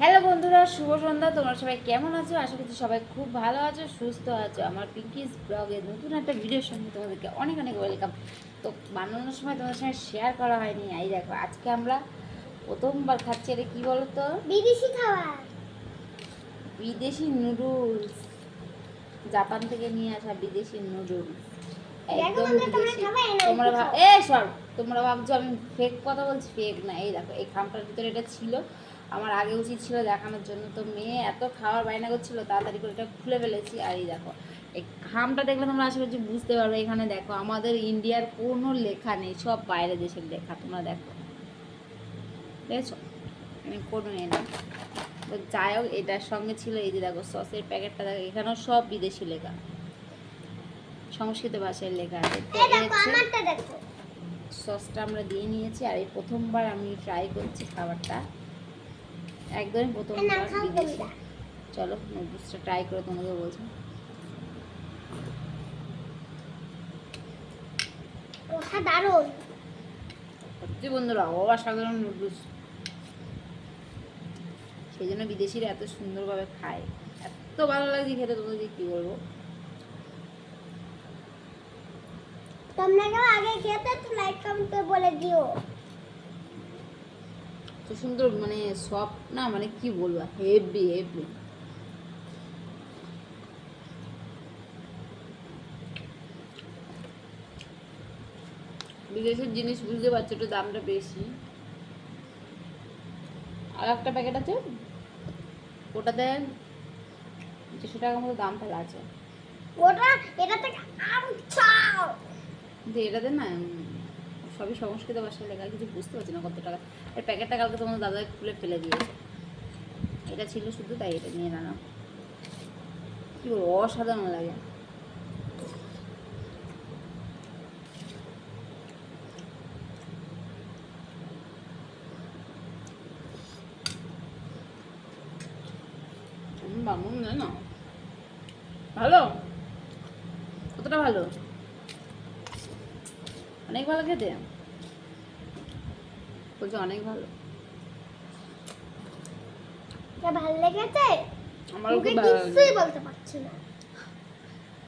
Hello বন্ধুরা, শুভ সন্ধ্যা। তোমরা সবাই কেমন আছো? আশা করছি সবাই খুব ভালো আছো, সুস্থ আছো। আমার পিঙ্কিস ব্লগে নতুন একটা ভিডিওর সঙ্গে তোমাদেরকে অনেক অনেক ওয়েলকাম। তো বানানোর সময় তোমাদের সঙ্গে শেয়ার করা হয়নি। এই দেখো, আজকে আমরা প্রথমবার খাচ্ছি। এটা কী বলো তো? বিদেশি খাবার, বিদেশি নুডলস। জাপান থেকে নিয়ে আসা বিদেশি নুডলস, একদম বিদেশি। তোমরা ভাবছো আমি ফেক কথা বলছি, ফেক না। এই দেখো, এই খামটার ভিতরে এটা ছিল। আমার আগে উচিত ছিল দেখানোর জন্য, তো মেয়ে এত খাওয়ার বায়না করছিল, তাড়াতাড়ি করে এটা খুলে ফেলেছি। আর এই দেখো, এই খামটা দেখলে তোমরা আশা করছি বুঝতে পারবে। এখানে দেখো, আমাদের ইন্ডিয়ার কোনো লেখা নেই, সব বাইরে দেশের লেখা। তোমরা দেখো, দেখছো? কোনো এ নেই। তো যাই হোক, এটার সঙ্গে ছিল এই যে দেখো সসের প্যাকেটটা, দেখো এখানেও সব বিদেশি লেখা, সংস্কৃত ভাষায় লেখা আছে। সসটা আমরা দিয়ে নিয়েছি। আর এই প্রথমবার আমি ট্রাই করছি খাবারটা, একদমই প্রথমবার বিদেশি। চলো নুডলসটা ট্রাই করে তোমাকে বলছি। অসাধারণ সত্যি বন্ধুরা, অসাধারণ নুডলস। সেই জন্য বিদেশিরা এত সুন্দরভাবে খায়, এত ভালো লাগছে খেতে, তোমাদের কি বলবো। তোমরা কেউ আগে খেতে তো লাইক কমেন্টে বলে দিও। তো সুন্দর, মানে সব না, মানে কি বলবো, হেভি হেভি। বিদেশের জিনিস বুঝতে পারছো, একটু দামটা বেশি। আর একটা প্যাকেট আছে, ওটাতে 200 টাকার মতো দাম ফেলা আছে। ওটা এটাতে চাও কিন্তু এটাতে না সবই সংস্কৃত ভাষায় লেখা, কিছু বুঝতে পারছি না কত টাকা। এর প্যাকেটটা কালকে তোমাদের দাদা খুলে ফেলে দিয়েছে। এটা ছিল শুধু, তাই এটা নিয়ে নাও। কী বলবো, অসাধারণ লাগে। বামুন না, ভালো, কতটা ভালো, অনেক ভালো খেতে, বলছে অনেক ভালো। ভালো লেগেছে, আমারও খুব ভালো কিছুই বলতে পারছি না।